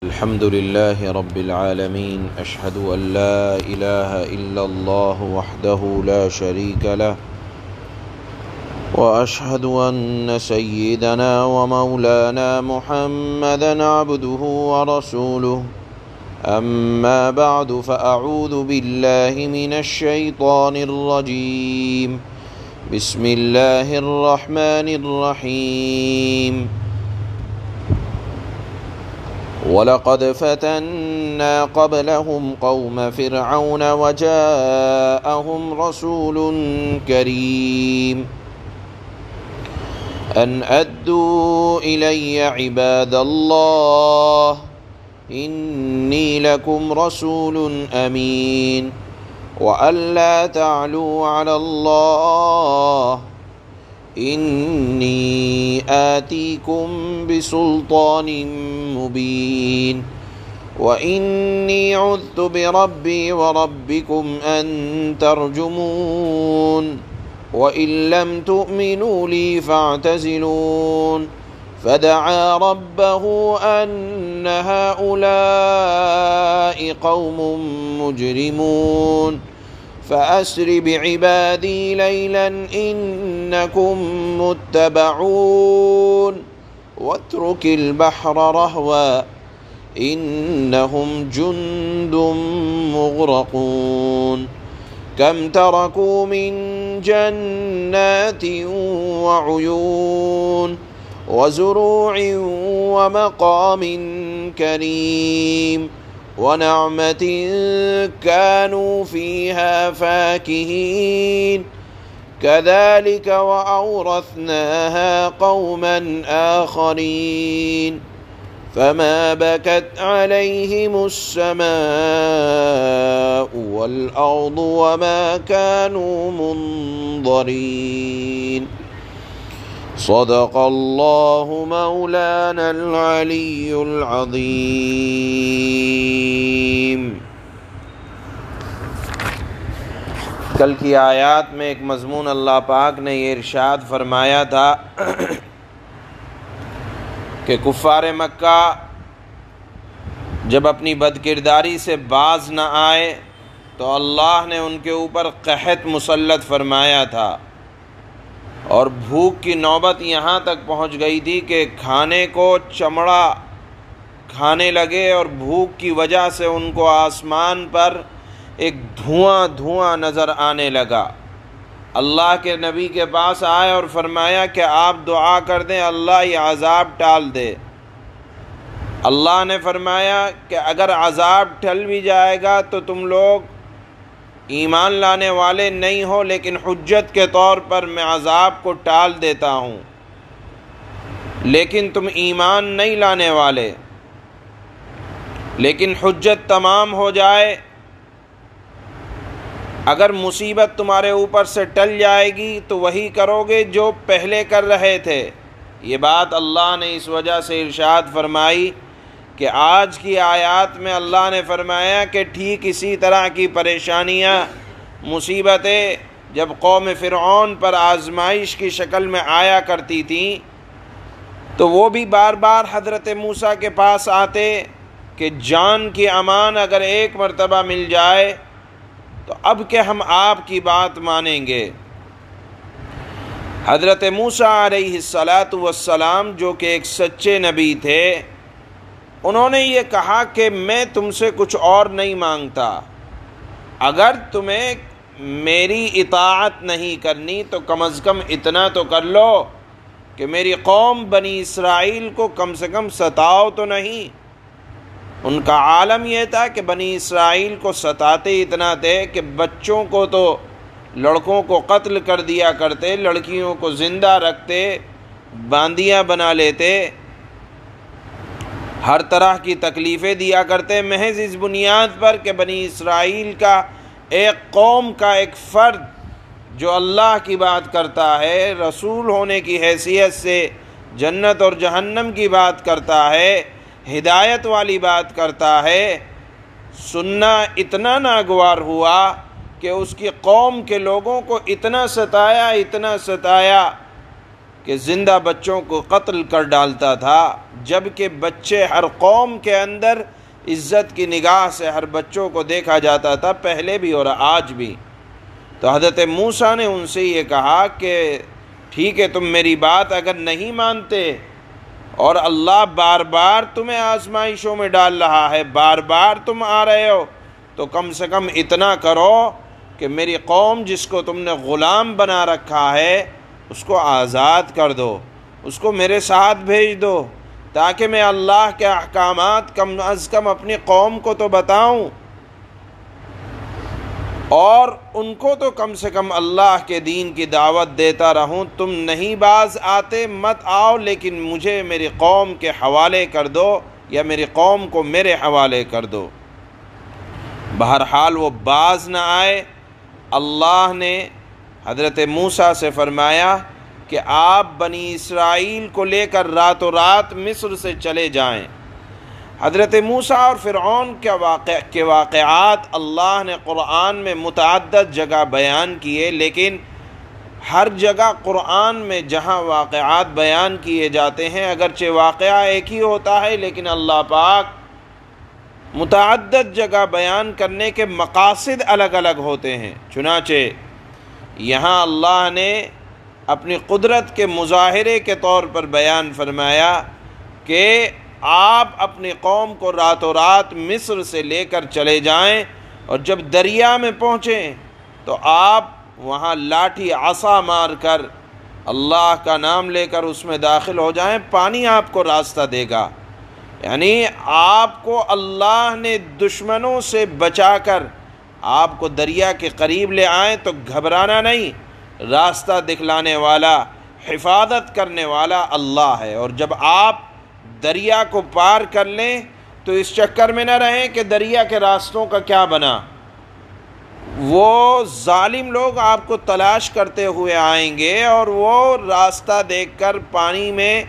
الحمد لله رب العالمين أشهد أن لا إله إلا الله وحده لا شريك له وأشهد أن سيدنا ومولانا محمدا عبده ورسوله أما بعد فأعوذ بالله من الشيطان الرجيم بسم الله الرحمن الرحيم وَلَقَدْ فَتَنَّا قَبْلَهُمْ قَوْمَ فِرْعَوْنَ وَجَاءَهُمْ رَسُولٌ كَرِيمٌ أَنْ أَدُّوا إِلَيَّ عِبَادَ اللَّهِ إِنِّي لَكُمْ رَسُولٌ أَمِينٌ وَأَنْ لَا تَعْلُوا عَلَى اللَّهِ إني آتيكم بسلطان مبين وإني عذت بربي وربكم أن ترجمون وإن لم تؤمنوا لي فاعتزلون فدعا ربه أن هؤلاء قوم مجرمون فأسر بعبادي ليلا إنكم متبعون واترك البحر رهوا إنهم جند مغرقون كم تركوا من جنات وعيون وزروع ومقام كريم ونعمة كانوا فيها فاكهين كذلك وأورثناها قوما آخرين فما بكت عليهم السماء والأرض وما كانوا منظرين صدق الله مولانا العلی العظیم۔ کل کی آیات میں ایک مضمون اللہ پاک نے یہ ارشاد فرمایا تھا کہ کفار مکہ جب اپنی بدکرداری سے باز نہ آئے تو اللہ نے ان کے اوپر قحط مسلط فرمایا تھا، اور بھوک کی نوبت یہاں تک پہنچ گئی تھی کہ کھانے کو چمڑا کھانے لگے، اور بھوک کی وجہ سے ان کو آسمان پر ایک دھواں نظر آنے لگا۔ اللہ کے نبی کے پاس آئے اور فرمایا کہ آپ دعا کر دیں اللہ یہ عذاب ٹال دے۔ اللہ نے فرمایا کہ اگر عذاب ٹل بھی جائے گا تو تم لوگ ایمان لانے والے نہیں ہو، لیکن حجت کے طور پر میں عذاب کو ٹال دیتا ہوں، لیکن تم ایمان نہیں لانے والے۔ لیکن حجت تمام ہو جائے، اگر مصیبت تمہارے اوپر سے ٹل جائے گی تو وہی کرو گے جو پہلے کر رہے تھے۔ یہ بات اللہ نے اس وجہ سے ارشاد فرمائی کہ آج کی آیات میں اللہ نے فرمایا کہ ٹھیک اسی طرح کی پریشانیاں، مصیبتیں جب قوم فرعون پر آزمائش کی شکل میں آیا کرتی تھیں تو وہ بھی بار بار حضرت موسیٰ کے پاس آتے کہ جان کی امان اگر ایک مرتبہ مل جائے تو اب کہ ہم آپ کی بات مانیں گے۔ حضرت موسیٰ علیہ السلام جو کہ ایک سچے نبی تھے، انہوں نے یہ کہا کہ میں تم سے کچھ اور نہیں مانگتا، اگر تمہیں میری اطاعت نہیں کرنی تو کم از کم اتنا تو کر لو کہ میری قوم بنی اسرائیل کو کم سے کم ستاؤ تو نہیں۔ ان کا عالم یہ تھا کہ بنی اسرائیل کو ستاتے اتنا تھے کہ بچوں کو تو لڑکوں کو قتل کر دیا کرتے، لڑکیوں کو زندہ رکھتے، باندیاں بنا لیتے، ہر طرح کی تکلیفیں دیا کرتے، محض اس بنیاد پر کہ بنی اسرائیل کا ایک قوم کا ایک فرد جو اللہ کی بات کرتا ہے، رسول ہونے کی حیثیت سے جنت اور جہنم کی بات کرتا ہے، ہدایت والی بات کرتا ہے، سننا اتنا ناگوار ہوا کہ اس کی قوم کے لوگوں کو اتنا ستایا کہ زندہ بچوں کو قتل کر ڈالتا تھا، جبکہ بچے ہر قوم کے اندر عزت کی نگاہ سے ہر بچوں کو دیکھا جاتا تھا، پہلے بھی اور آج بھی۔ تو حضرت موسیٰ نے ان سے یہ کہا کہ ٹھیک ہے، تم میری بات اگر نہیں مانتے اور اللہ بار بار تمہیں آزمائشوں میں ڈال رہا ہے، بار بار تم آ رہے ہو، تو کم سے کم اتنا کرو کہ میری قوم جس کو تم نے غلام بنا رکھا ہے اس کو آزاد کر دو، اس کو میرے ساتھ بھیج دو، تاکہ میں اللہ کے احکامات کم از کم اپنی قوم کو تو بتاؤں، اور ان کو تو کم سے کم اللہ کے دین کی دعوت دیتا رہوں۔ تم نہیں باز آتے، مت آؤ، لیکن مجھے میری قوم کے حوالے کر دو، یا میری قوم کو میرے حوالے کر دو۔ بہرحال وہ باز نہ آئے۔ اللہ نے حضرت موسیٰ سے فرمایا کہ آپ بنی اسرائیل کو لے کر راتوں رات مصر سے چلے جائیں۔ حضرت موسیٰ اور فرعون کے واقعات اللہ نے قرآن میں متعدد جگہ بیان کیے، لیکن ہر جگہ قرآن میں جہاں واقعات بیان کیے جاتے ہیں، اگرچہ واقعہ ایک ہی ہوتا ہے، لیکن اللہ پاک متعدد جگہ بیان کرنے کے مقاصد الگ الگ ہوتے ہیں۔ چنانچہ یہاں اللہ نے اپنی قدرت کے مظاہرے کے طور پر بیان فرمایا کہ آپ اپنی قوم کو راتوں رات مصر سے لے کر چلے جائیں، اور جب دریا میں پہنچیں تو آپ وہاں لاٹھی عصا مار کر اللہ کا نام لے کر اس میں داخل ہو جائیں، پانی آپ کو راستہ دے گا۔ یعنی آپ کو اللہ نے دشمنوں سے بچا کر آپ کو دریا کے قریب لے آئیں تو گھبرانا نہیں، راستہ دکھلانے والا، حفاظت کرنے والا اللہ ہے۔ اور جب آپ دریا کو پار کر لیں تو اس چکر میں نہ رہیں کہ دریا کے راستوں کا کیا بنا، وہ ظالم لوگ آپ کو تلاش کرتے ہوئے آئیں گے اور وہ راستہ دیکھ کر پانی میں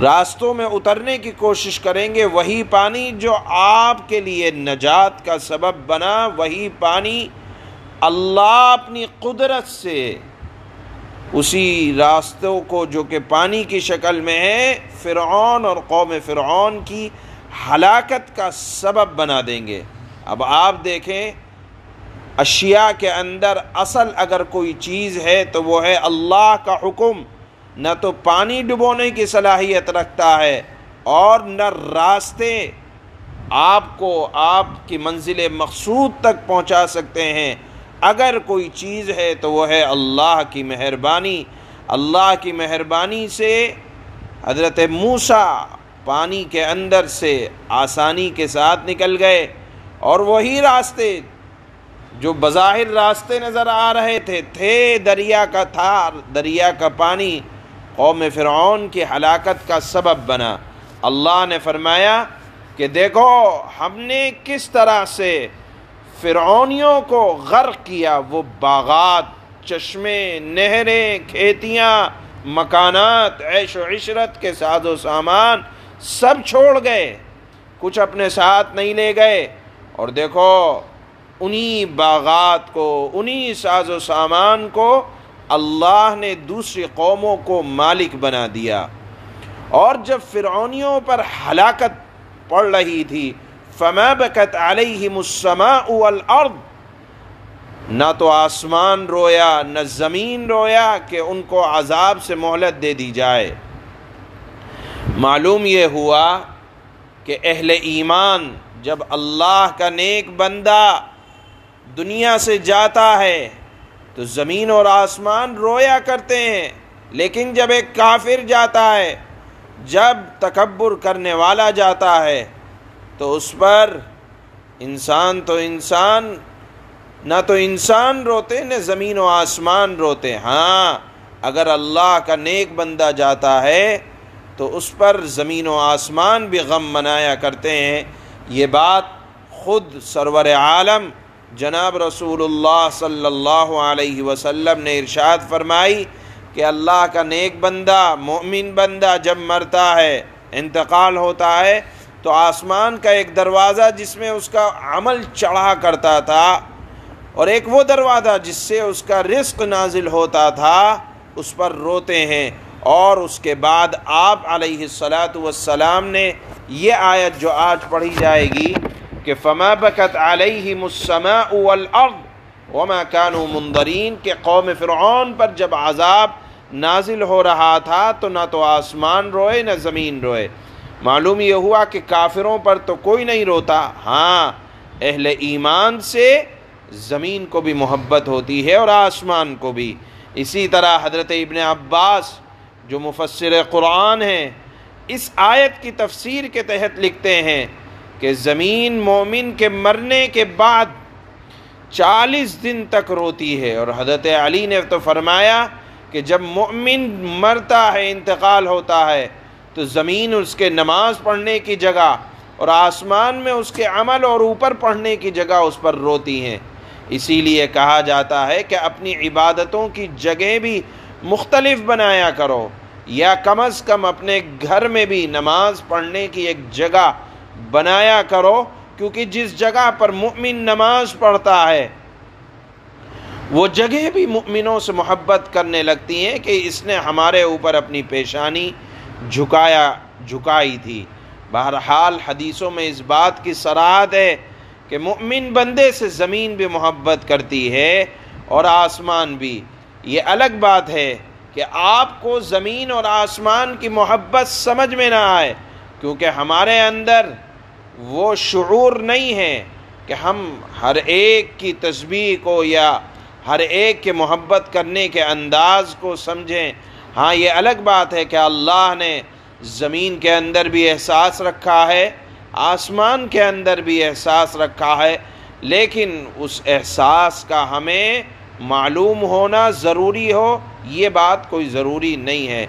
راستوں میں اترنے کی کوشش کریں گے۔ وہی پانی جو آپ کے لیے نجات کا سبب بنا، وہی پانی اللہ اپنی قدرت سے اسی راستوں کو جو کہ پانی کی شکل میں ہے، فرعون اور قوم فرعون کی ہلاکت کا سبب بنا دیں گے۔ اب آپ دیکھیں، اشیاء کے اندر اصل اگر کوئی چیز ہے تو وہ ہے اللہ کا حکم۔ نہ تو پانی ڈبونے کی صلاحیت رکھتا ہے اور نہ راستے آپ کو آپ کی منزل مقصود تک پہنچا سکتے ہیں۔ اگر کوئی چیز ہے تو وہ ہے اللہ کی مہربانی۔ اللہ کی مہربانی سے حضرت موسیٰ پانی کے اندر سے آسانی کے ساتھ نکل گئے، اور وہی راستے جو بظاہر راستے نظر آ رہے تھے دریا کا تھا، دریا کا پانی قوم فرعون کی ہلاکت کا سبب بنا۔ اللہ نے فرمایا کہ دیکھو ہم نے کس طرح سے فرعونیوں کو غرق کیا، وہ باغات، چشمے، نہریں، کھیتیاں، مکانات، عیش و عشرت کے ساز و سامان سب چھوڑ گئے، کچھ اپنے ساتھ نہیں لے گئے، اور دیکھو انہی باغات کو، انہی ساز و سامان کو اللہ نے دوسری قوموں کو مالک بنا دیا۔ اور جب فرعونیوں پر ہلاکت پڑ رہی تھی، فما بکت علیہم السماء والارض، نہ تو آسمان رویا نہ زمین رویا کہ ان کو عذاب سے مہلت دے دی جائے۔ معلوم یہ ہوا کہ اہل ایمان جب اللہ کا نیک بندہ دنیا سے جاتا ہے تو زمین اور آسمان رویا کرتے ہیں، لیکن جب ایک کافر جاتا ہے، جب تکبر کرنے والا جاتا ہے، تو اس پر انسان نہ تو انسان روتے نہ زمین و آسمان روتے۔ ہاں اگر اللہ کا نیک بندہ جاتا ہے تو اس پر زمین و آسمان بھی غم منایا کرتے ہیں۔ یہ بات خود سرور عالم جناب رسول اللہ صلی اللہ علیہ وسلم نے ارشاد فرمائی کہ اللہ کا نیک بندہ، مومن بندہ جب مرتا ہے، انتقال ہوتا ہے، تو آسمان کا ایک دروازہ جس میں اس کا عمل چڑھا کرتا تھا، اور ایک وہ دروازہ جس سے اس کا رزق نازل ہوتا تھا، اس پر روتے ہیں۔ اور اس کے بعد آپ علیہ الصلاۃ والسلام نے یہ آیت جو آج پڑھی جائے گی کہ فما بکت علیہم السماء والارض وما كانوا منظرین، کہ قوم فرعون پر جب عذاب نازل ہو رہا تھا تو نہ تو آسمان روئے نہ زمین روئے۔ معلوم یہ ہوا کہ کافروں پر تو کوئی نہیں روتا، ہاں اہل ایمان سے زمین کو بھی محبت ہوتی ہے اور آسمان کو بھی۔ اسی طرح حضرت ابن عباس جو مفسر قرآن ہیں، اس آیت کی تفسیر کے تحت لکھتے ہیں کہ زمین مومن کے مرنے کے بعد 40 دن تک روتی ہے، اور حضرت علی نے تو فرمایا کہ جب مومن مرتا ہے، انتقال ہوتا ہے، تو زمین اس کے نماز پڑھنے کی جگہ اور آسمان میں اس کے عمل اور اوپر پڑھنے کی جگہ اس پر روتی ہیں۔ اسی لیے کہا جاتا ہے کہ اپنی عبادتوں کی جگہ بھی مختلف بنایا کرو، یا کم از کم اپنے گھر میں بھی نماز پڑھنے کی ایک جگہ بنایا کرو، کیونکہ جس جگہ پر مومن نماز پڑھتا ہے وہ جگہ بھی مومنوں سے محبت کرنے لگتی ہیں کہ اس نے ہمارے اوپر اپنی پیشانی جھکائی تھی۔ بہرحال حدیثوں میں اس بات کی صراحت ہے کہ مومن بندے سے زمین بھی محبت کرتی ہے اور آسمان بھی۔ یہ الگ بات ہے کہ آپ کو زمین اور آسمان کی محبت سمجھ میں نہ آئے، کیونکہ ہمارے اندر وہ شعور نہیں ہے کہ ہم ہر ایک کی تسبیح کو یا ہر ایک کے محبت کرنے کے انداز کو سمجھیں۔ ہاں یہ الگ بات ہے کہ اللہ نے زمین کے اندر بھی احساس رکھا ہے، آسمان کے اندر بھی احساس رکھا ہے، لیکن اس احساس کا ہمیں معلوم ہونا ضروری ہو، یہ بات کوئی ضروری نہیں ہے۔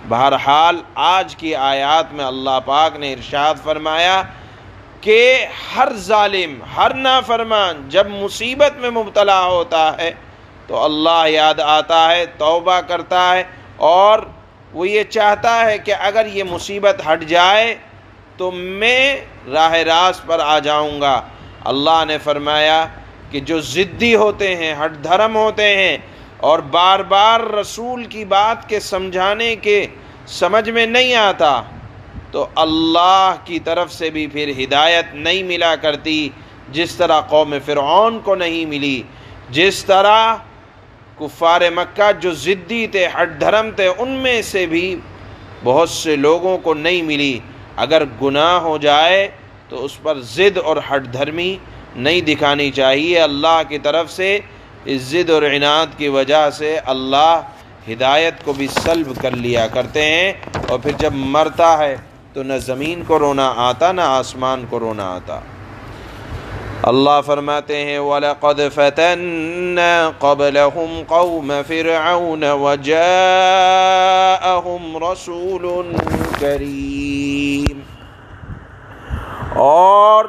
بہرحال آج کی آیات میں اللہ پاک نے ارشاد فرمایا کہ ہر ظالم، ہر نافرمان جب مصیبت میں مبتلا ہوتا ہے تو اللہ یاد آتا ہے، توبہ کرتا ہے، اور وہ یہ چاہتا ہے کہ اگر یہ مصیبت ہٹ جائے تو میں راہ راست پر آ جاؤں گا۔ اللہ نے فرمایا کہ جو ضدی ہوتے ہیں، ہٹ دھرم ہوتے ہیں، اور بار بار رسول کی بات کے سمجھانے کے سمجھ میں نہیں آتا، تو اللہ کی طرف سے بھی پھر ہدایت نہیں ملا کرتی، جس طرح قوم فرعون کو نہیں ملی، جس طرح کفار مکہ جو ضدی تھے، ہٹ دھرم تھے، ان میں سے بھی بہت سے لوگوں کو نہیں ملی۔ اگر گناہ ہو جائے تو اس پر ضد اور ہٹ دھرمی نہیں دکھانی چاہیے۔ اللہ کی طرف سے اس ضد اور عناد کی وجہ سے اللہ ہدایت کو بھی سلب کر لیا کرتے ہیں، اور پھر جب مرتا ہے تو نہ زمین کو رونا آتا نہ آسمان کو رونا آتا۔ اللہ فرماتے ہیں وَلَقَدْ فَتَنَّا قَبْلَهُمْ قَوْمَ فِرْعَوْنَ وَجَاءَهُمْ رَسُولٌ كَرِيمٌ، اور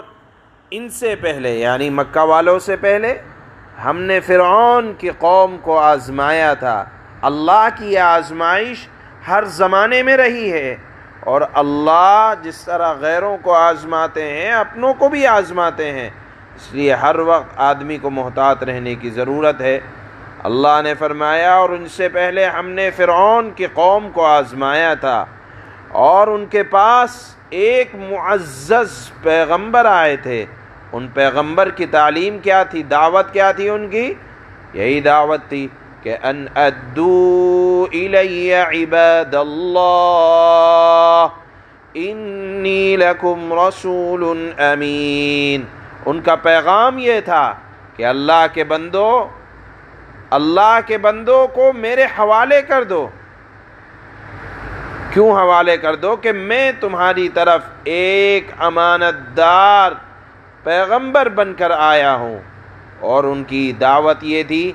ان سے پہلے یعنی مکہ والوں سے پہلے ہم نے فرعون کی قوم کو آزمایا تھا۔ اللہ کی یہ آزمائش ہر زمانے میں رہی ہے، اور اللہ جس طرح غیروں کو آزماتے ہیں اپنوں کو بھی آزماتے ہیں، اس لیے ہر وقت آدمی کو محتاط رہنے کی ضرورت ہے۔ اللہ نے فرمایا اور ان سے پہلے ہم نے فرعون کی قوم کو آزمایا تھا، اور ان کے پاس ایک معزز پیغمبر آئے تھے۔ ان پیغمبر کی تعلیم کیا تھی، دعوت کیا تھی ان کی؟ یہی دعوت تھی کہ ان ادو الی عباد اللہ انی لکم رسول امین۔ ان کا پیغام یہ تھا کہ اللہ کے بندوں کو میرے حوالے کر دو۔ کیوں حوالے کر دو؟ کہ میں تمہاری طرف ایک امانت دار پیغمبر بن کر آیا ہوں، اور ان کی دعوت یہ تھی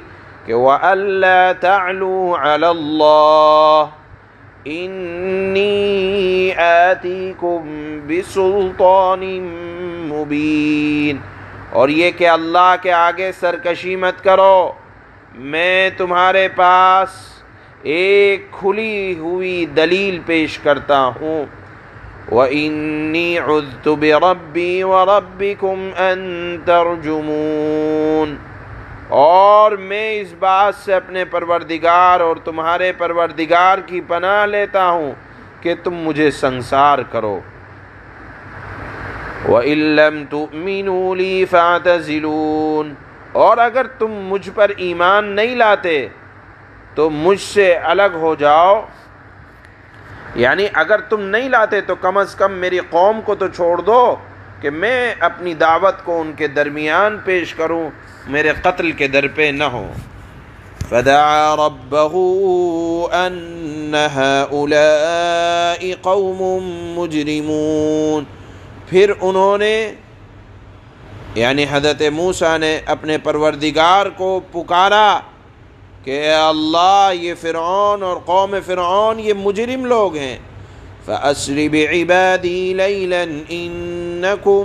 کہ وَأَلَّا تَعْلُوا عَلَى اللَّهِ إِنِّي آتِيكُمْ بِسُلْطَانٍ مُبِينٍ، اور یہ کہ اللہ کے آگے سرکشی مت کرو، میں تمہارے پاس ایک کھلی ہوئی دلیل پیش کرتا ہوں۔ وَإِنِّي عُذْتُ بِرَبِّي وَرَبِّكُمْ أَن تَرْجُمُونَ، اور میں اس بات سے اپنے پروردگار اور تمہارے پروردگار کی پناہ لیتا ہوں کہ تم مجھے سنسار کرو۔ وَإِن لَّمْ تُؤْمِنُوا لِي فَاعْتَزِلُونِ، اور اگر تم مجھ پر ایمان نہیں لاتے تو مجھ سے الگ ہو جاؤ، یعنی اگر تم نہیں لاتے تو کم از کم میری قوم کو تو چھوڑ دو کہ میں اپنی دعوت کو ان کے درمیان پیش کروں، میرے قتل کے در پہ نہ ہو۔ فَدَعَا رَبَّهُ أَنَّ هَؤُلَاءِ قَوْمٌ مُجْرِمُونَ، پھر انہوں نے یعنی حضرت موسیٰ نے اپنے پروردگار کو پکارا کہ اے اللہ یہ فرعون اور قوم فرعون یہ مجرم لوگ ہیں۔ فَأَسْرِ بِعِبَادِي لَيْلًا إِنَّكُمْ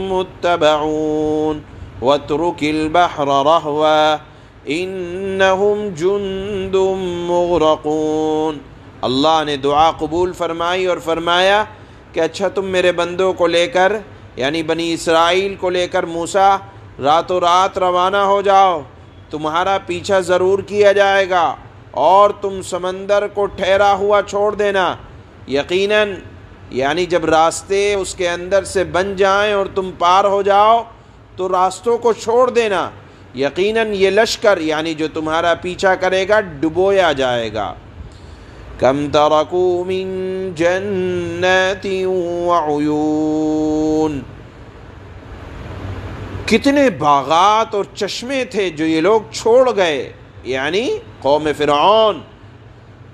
مُتَّبَعُونَ وَاتْرُكِ الْبَحْرَ رَهْوًا إِنَّهُمْ جُنْدٌ مُغْرَقُونَ، اللہ نے دعا قبول فرمائی اور فرمایا کہ اچھا تم میرے بندوں کو لے کر یعنی بنی اسرائیل کو لے کر موسیٰ راتوں رات روانہ ہو جاؤ، تمہارا پیچھا ضرور کیا جائے گا اور تم سمندر کو ٹھہرا ہوا چھوڑ دینا، یقیناً یعنی جب راستے اس کے اندر سے بن جائیں اور تم پار ہو جاؤ تو راستوں کو چھوڑ دینا، یقیناً یہ لشکر یعنی جو تمہارا پیچھا کرے گا ڈبویا جائے گا۔ کم ترکوا من جنات وعیون، کتنے باغات اور چشمے تھے جو یہ لوگ چھوڑ گئے، یعنی قوم فرعون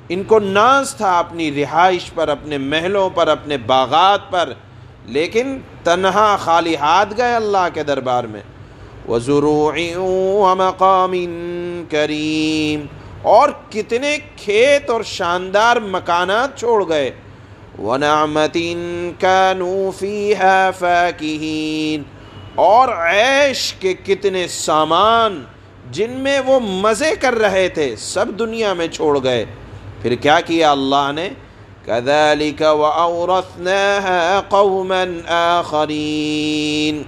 ان کو ناز تھا اپنی رہائش پر، اپنے محلوں پر، اپنے باغات پر، لیکن تنہا خالی ہاتھ گئے اللہ کے دربار میں۔ وزروع ومقام کریم، اور کتنے کھیت اور شاندار مکانات چھوڑ گئے۔ ونعمت كانوا فيها فاكهين، اور عیش کے کتنے سامان جن میں وہ مزے کر رہے تھے سب دنیا میں چھوڑ گئے۔ پھر کیا کیا اللہ نے؟ كذلك وأورثناها قوما آخرين،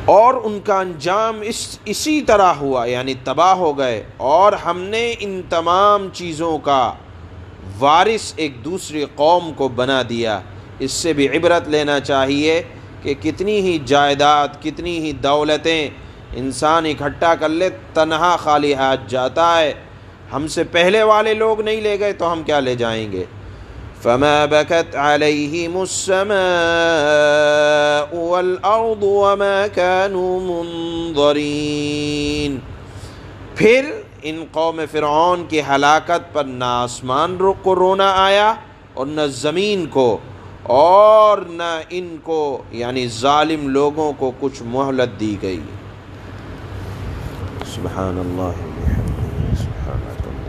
اور ان کا انجام اسی طرح ہوا یعنی تباہ ہو گئے، اور ہم نے ان تمام چیزوں کا وارث ایک دوسری قوم کو بنا دیا۔ اس سے بھی عبرت لینا چاہیے کہ کتنی ہی جائیداد، کتنی ہی دولتیں انسان اکٹھا کر لے تنہا خالی ہاتھ جاتا ہے، ہم سے پہلے والے لوگ نہیں لے گئے تو ہم کیا لے جائیں گے۔ فما بكت عليهم السماء والأرض وما كانوا منظرين، پھر ان قوم فرعون کی ہلاکت پر نہ آسمان کو رونا آیا اور نہ زمین کو، اور نہ ان کو یعنی ظالم لوگوں کو کچھ مہلت دی گئی۔ سبحان اللہ وبحمدہ، سبحانک اللہ۔